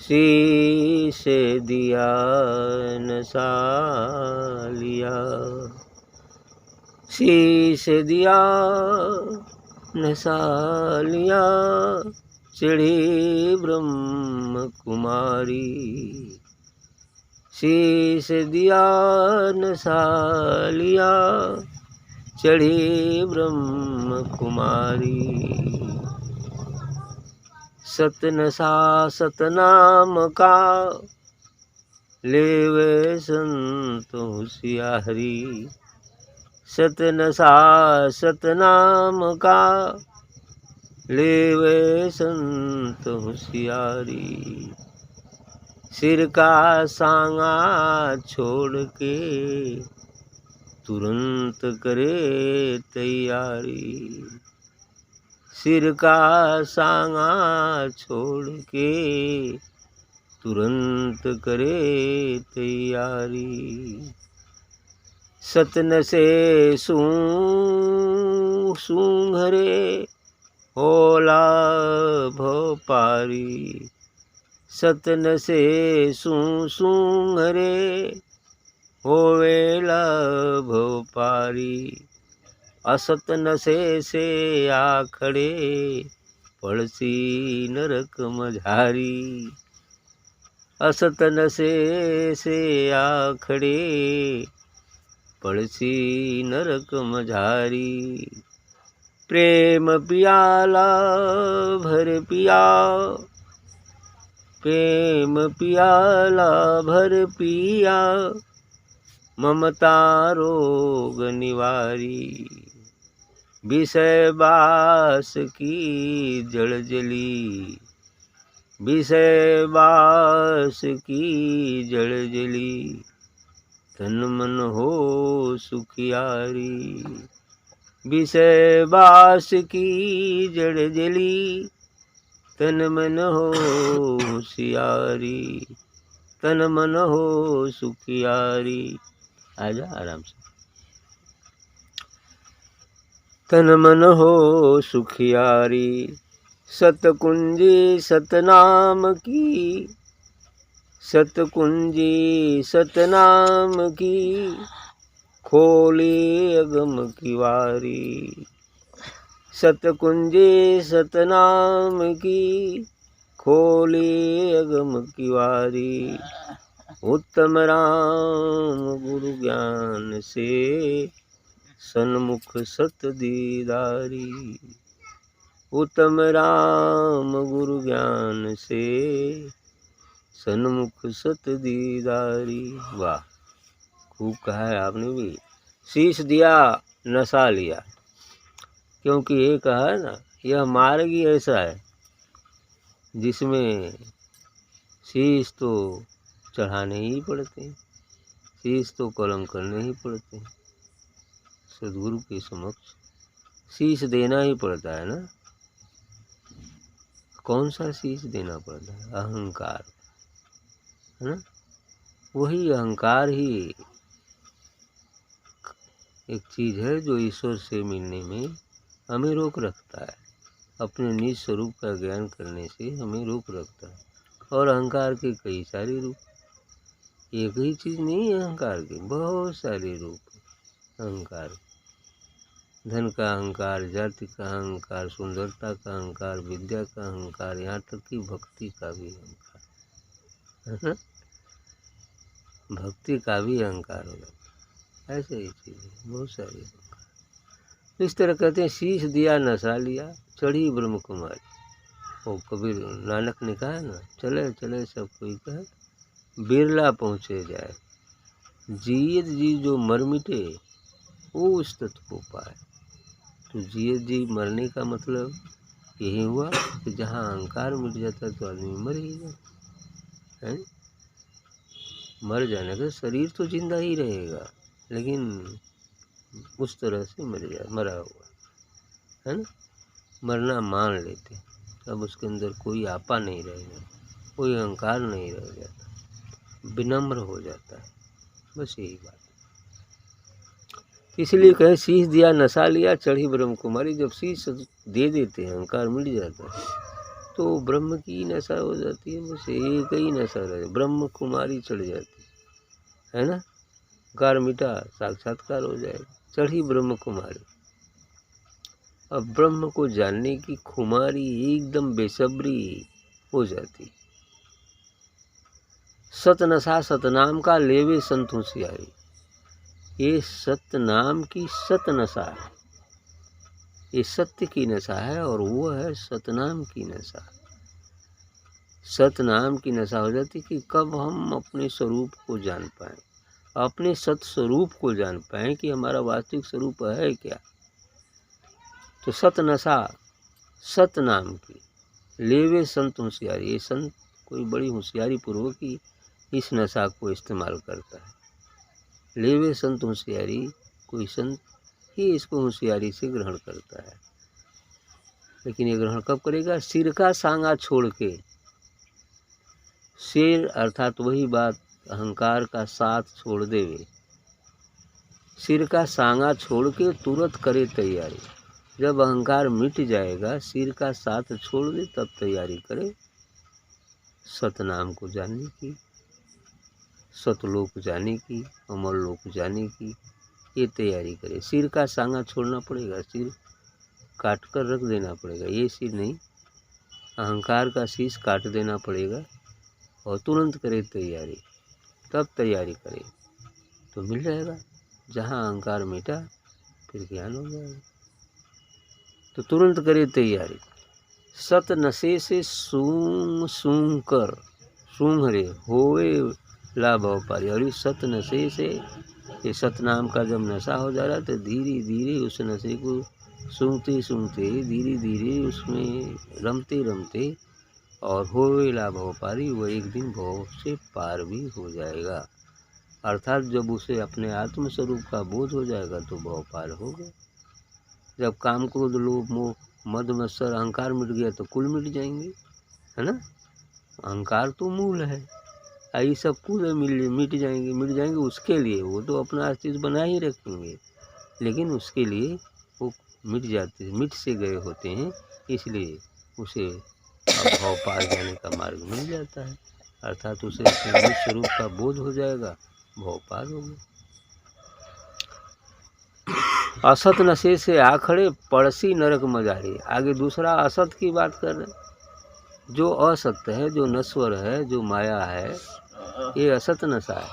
शीश दिया नसा लिया, शीश दिया नसा लिया, चढ़ी ब्रह्म कुमारी। शीश दिया नसा लिया, चढ़ी ब्रह्म कुमारी। सतनसा सतनाम का, लेवे संत होशियारी। सतनसा सतनाम का, लेवे संत होशियारी। सिर का सांगा छोड़ के, तुरंत करे तैयारी। सिर का सांगा छोड़ के, तुरंत करे तैयारी। सतन से सूंघरे, होला भोपारी। सतन से सूंघरे, होवेला भोपारी। असत नशे से आखड़े, पड़सी नरक मझारी। असत नशे से आखड़े, पड़सी नरक मझारी। प्रेम पियाला भर पिया, प्रेम पियाला भर पिया, ममता रोग निवारी। विषय बास की जड़ जली, विषय बास की जड़ जली, तन मन हो सुखियारी। विषय बास की जड़ जली, तन मन हो होशियारी। तन मन हो सुखियारी। आजा आराम से। तन मन हो सुखियारी। सतकुंजी सतनाम की, सतकुंजी सतनाम की, खोली अगम की वारी। सतकुंजी सतनाम की, खोली अगम की वारी। उत्तम राम गुरु ज्ञान से, सन्मुख सत दीदारी। उत्तम राम गुरु ज्ञान से, सन्मुख सत दीदारी। वाह, खूब कहा है आपने भी। शीश दिया नसा लिया, क्योंकि ये कहा है ना, यह मार्ग ही ऐसा है जिसमें शीश तो चढ़ाने ही पड़ते हैं, शीश तो कलम करने ही पड़ते हैं। सदगुरु के समक्ष शीश देना ही पड़ता है ना। कौन सा शीश देना पड़ता है? अहंकार, है ना। वही अहंकार ही एक चीज है जो ईश्वर से मिलने में हमें रोक रखता है। अपने निज स्वरूप का ज्ञान करने से हमें रोक रखता है। और अहंकार के कई सारे रूप, एक ही चीज नहीं है अहंकार के, बहुत सारे रूप अहंकार। धन का अहंकार, जाति का अहंकार, सुंदरता का अहंकार, विद्या का अहंकार, यहाँ तक कि भक्ति का भी अहंकार, है ना। भक्ति का भी अहंकार हो जाता है। ऐसे ही चीज है, बहुत सारी अहंकार। इस तरह कहते हैं शीश दिया नशा लिया, चढ़ी ब्रह्म कुमारी। वो कबीर नानक ने कहा ना, चले चले सब कोई कहे, बिरला पहुँचे जाए। जियत जी जो मर मिटे, वो उस तत्व को पाए। तो जियत जी मरने का मतलब यही हुआ कि जहाँ अहंकार मिट जाता है तो आदमी मर ही जाता है। मर जाने का शरीर तो जिंदा ही रहेगा, लेकिन उस तरह से मरा हुआ, है ना। मरना मान लेते, अब उसके अंदर कोई आपा नहीं रहेगा, कोई अहंकार नहीं रह जाता, विनम्र हो जाता है, बस यही बात। इसलिए कहे शीश दिया नशा लिया, चढ़ी ब्रह्म कुमारी। जब शीश दे देते हैं, अहंकार मिट जाता है, तो ब्रह्म की नशा हो जाती है, बस एक ही नशा रहे, ब्रह्म कुमारी चढ़ जाती है ना। कार मिटा साक्षात्कार हो जाएगा, चढ़ी ब्रह्म कुमारी। अब ब्रह्म को जानने की खुमारी एकदम बेसब्री हो जाती। सतनशा सतनाम का लेवे संत होशियारी, ये सतनाम की सतनशा है, ये सत्य की नशा है और वो है सतनाम की नशा। सतनाम की नशा हो जाती कि कब हम अपने स्वरूप को जान पाएं, अपने सत स्वरूप को जान पाएं कि हमारा वास्तविक स्वरूप है क्या। तो सतनशा सतनाम की लेवे संत होशियारी, ये संत कोई बड़ी होशियारी पूर्वक ही इस नशा को इस्तेमाल करता है। लेवे संत होशियारी, कोई संत ही इसको होशियारी से ग्रहण करता है। लेकिन ये ग्रहण कब करेगा? सिर का सांगा छोड़ के। सिर अर्थात वही बात, अहंकार का साथ छोड़ देवे। सिर का सांगा छोड़ के तुरंत करे तैयारी। जब अहंकार मिट जाएगा, सिर का साथ छोड़ दे, तब तैयारी करे सतनाम को जानने की, सतलोक जाने की, अमर लोक जाने की। ये तैयारी करे। सिर का सांगा छोड़ना पड़ेगा, सिर काट कर रख देना पड़ेगा, ये सिर नहीं, अहंकार का शीश काट देना पड़ेगा और तुरंत करे तैयारी। तब तैयारी करे तो मिल जाएगा। जहाँ अहंकार मिटा फिर ज्ञान हो जाएगा। तो तुरंत करे तैयारी। सत नशे से सूंघ सूंघ कर, सूंघ रे होए ला भव पारी। और इस सत नशे से, ये सतनाम का जब नशा हो जा रहा है तो धीरे धीरे उस नशे को सूंघते सूंघते, धीरे धीरे उसमें रमते रमते और होए ला भव पारी, वह एक दिन भव से पार भी हो जाएगा। अर्थात जब उसे अपने आत्म स्वरूप का बोध हो जाएगा तो भव पार होगा। जब काम क्रोध लोभ मोह मद मत्सर अहंकार मिट गया तो कुल मिट जाएंगे, है ना। अहंकार तो मूल है, ये सब कुल मिट जाएंगे। उसके लिए वो तो अपना अस्तित्व बना ही रखेंगे, लेकिन उसके लिए वो मिट से गए होते हैं, इसलिए उसे भव पार जाने का मार्ग मिल जाता है। अर्थात उसे अपने निज स्वरूप का बोध हो जाएगा, भव पार होगा। असत नशे से आखड़े पड़सी नरक मजारी। आगे दूसरा असत की बात कर रहे हैं। जो असत्य है, जो नश्वर है, जो माया है, ये असत नशा है।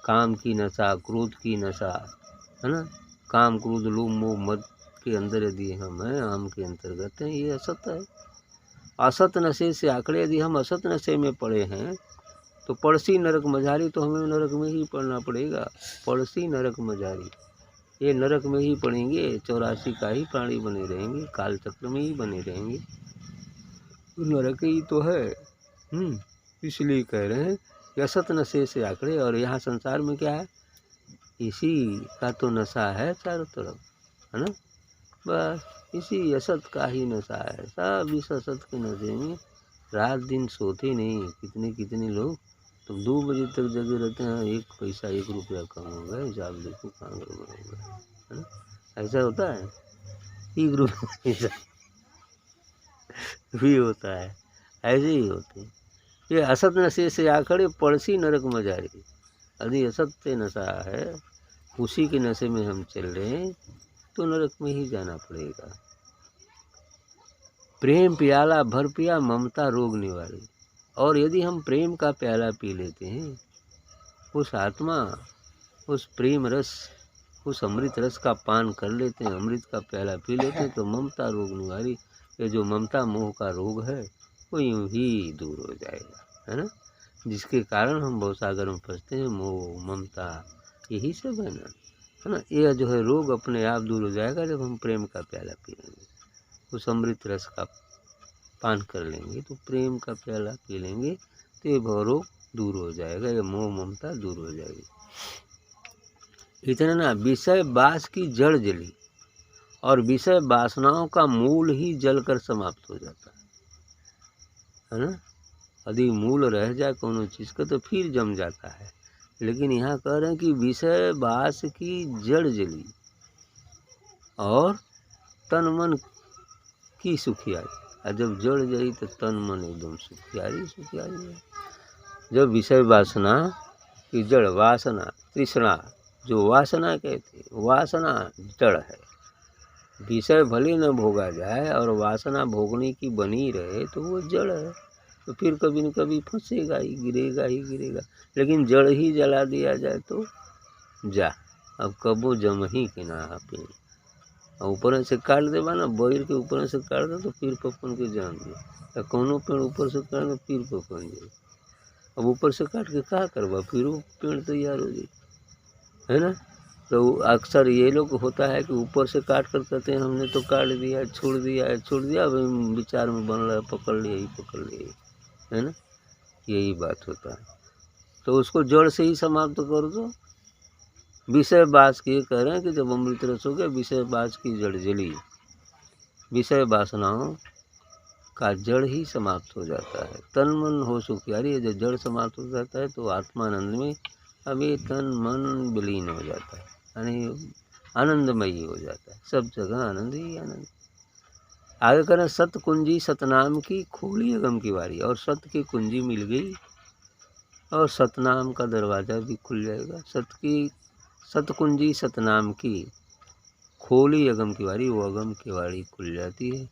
काम की नशा, क्रोध की नशा, है ना। काम क्रोध लोभ मोह मद के अंदर यदि हम हैं, आम के अंतर्गत हैं, ये असत है। असत नशे से आंकड़े, यदि हम असत नशे में पड़े हैं तो पड़सी नरक मझारी, तो हमें नरक में ही पड़ना पड़ेगा। पड़सी नरक मझारी, ये नरक में ही पड़ेंगे। 84 का ही प्राणी बने रहेंगे, काल चक्र में ही बने रहेंगे, तो नरक ही तो है। इसलिए कह रहे हैं कि असत नशे से आंकड़े। और यहाँ संसार में क्या है? इसी का तो नशा है चारों तरफ, है ना। बस इसी असत का ही नशा है। सब इस असत के नशे में रात दिन सोते नहीं। कितने कितने लोग तो 2 बजे तक जगे रहते हैं, 1 पैसा 1 रुपया कम हो गया, हिसाब देखो कहाँ गड़बड़ हो गया, है ना। ऐसा होता है, 1 रुपया भी होता है, ऐसे ही होते हैं। ये असत नशे से आखड़े पड़सी नरक मजारी। यदि असत्य नशा है, उसी के नशे में हम चल रहे हैं, तो नरक में ही जाना पड़ेगा। प्रेम प्याला भर पिया ममता रोग निवारी। और यदि हम प्रेम का प्याला पी लेते हैं, उस आत्मा, उस प्रेम रस, उस अमृत रस का पान कर लेते हैं, अमृत का प्याला पी लेते हैं, तो ममता रोग निवारी, ये जो ममता मोह का रोग है वो यूं ही दूर हो जाएगा, है ना। जिसके कारण हम भवसागर में फंसते हैं, मोह ममता, यही सब है ना, है ना। यह जो है रोग अपने आप दूर हो जाएगा जब हम प्रेम का प्याला पी लेंगे, उस अमृत रस का पान कर लेंगे, तो प्रेम का प्याला पी लेंगे, तो ये भव रोग दूर हो जाएगा, ये मोह ममता दूर हो जाएगी। इतना ना, विषय बास की जड़ जली, और विषय वासनाओं का मूल ही जलकर समाप्त हो जाता है ना। यदि मूल रह जाए कोनो चीज़ का तो फिर जम जाता है, लेकिन यहाँ कह रहे हैं कि विषय बास की जड़ जली और तन मन की सुखियाई। और जब जड़ जाई तो तन मन एकदम सुखियारी सुखियारी है। जब विषय वासना की जड़ वासना तृष्णा, जो वासना कहते वासना जड़ है। विषय भले न भोगा जाए और वासना भोगने की बनी रहे तो वो जड़ है, तो फिर कभी न कभी फंसेगा ही गिरेगा। लेकिन जड़ ही जला दिया जाए तो जा अब कबो जम ही के ना पे और ऊपर से काट देवा ना, बैर के ऊपर से काट दे तो फिर पपन के जान दे, या कौनो पेड़ ऊपर से काट दे फिर पपन जाए। अब ऊपर से काट के क्या करवा, फिर वो पेड़ तैयार हो जाए, है ना। तो अक्सर ये लोग होता है कि ऊपर से काट कर कहते हैं हमने तो काट दिया छोड़ दिया, अब विचार में बन रहा है पकड़ लिया, है ना। यही बात होता है, तो उसको जड़ से ही समाप्त कर दो। विषय बास की कह रहे हैं कि जब अमृत रस हो गया विषय बास की जड़ जली, विषय वासनाओं का जड़ ही समाप्त हो जाता है। तन मन हो सुखियारी, जब जड़ समाप्त हो जाता है तो आत्मानंद में अब ये तन मन विलीन हो जाता है, यानी आनंदमयी हो जाता है, सब जगह आनंद ही आनंद। आगे करें सत कुंजी सतनाम की खोली अगम की वारी, और सत की कुंजी मिल गई और सतनाम का दरवाज़ा भी खुल जाएगा। सतकुंजी सतनाम की खोली अगम की वारी, वो अगम की वारी खुल जाती है,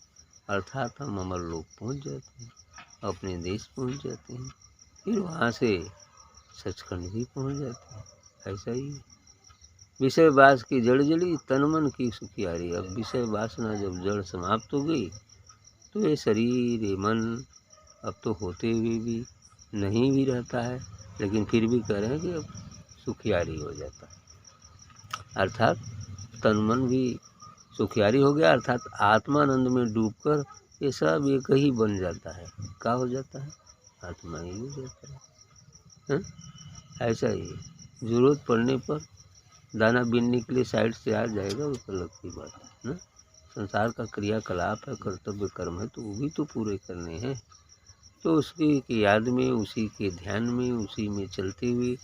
अर्थात हम अमर लोग पहुँच जाते हैं, अपने देश पहुँच जाते हैं, फिर वहाँ से सचखंड भी पहुँच जाते हैं। ऐसा ही विषय वास की जड़ जली तन मन की सुखियारी। अब विषय वासना जब जड़ समाप्त हो गई तो ये शरीर ये मन अब तो होते हुए भी नहीं भी रहता है, लेकिन फिर भी कह रहे हैं कि अब सुखियारी हो जाता है, अर्थात तन मन भी सुखियारी हो गया, अर्थात आत्मानंद में डूबकर ये सब एक ही बन जाता है। क्या हो जाता है, आत्मा ही हो जाता है। ऐसा ही जरूरत पड़ने पर दाना बीनने के लिए साइड से आ जाएगा, वो अलग की बात है ना। संसार का क्रियाकलाप है, कर्तव्य कर्म है, तो वो भी तो पूरे करने हैं, तो उसकी की याद में उसी के ध्यान में उसी में चलते हुए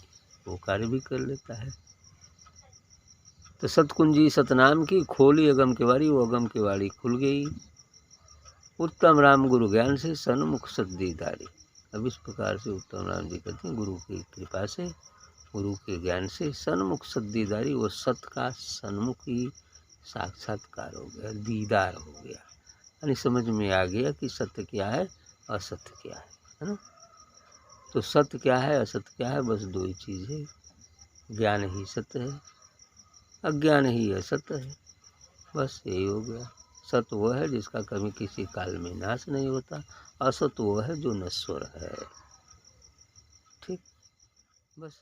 वो कार्य भी कर लेता है। तो सतकुंजी सतनाम की खोली अगम के वारी, वो अगम के वारी खुल गई। उत्तम राम गुरु ज्ञान से सन्मुख सद्दीदारी। अब इस प्रकार से उत्तम राम जी कहते हैं गुरु की कृपा से गुरु के ज्ञान से सन्मुख सद्दीदारी, वो सत का सन्मुख ही साक्षात्कार हो गया, दीदार हो गया, यानी समझ में आ गया कि सत्य क्या है असत्य क्या है ना। तो सत्य क्या है असत्य क्या है, बस दो ही चीज़ है, ज्ञान ही सत्य है, अज्ञान ही असत्य है, बस यही हो गया। सत्य वो है जिसका कभी किसी काल में नाश नहीं होता, असत्य वो है जो नश्वर है। ठीक, बस।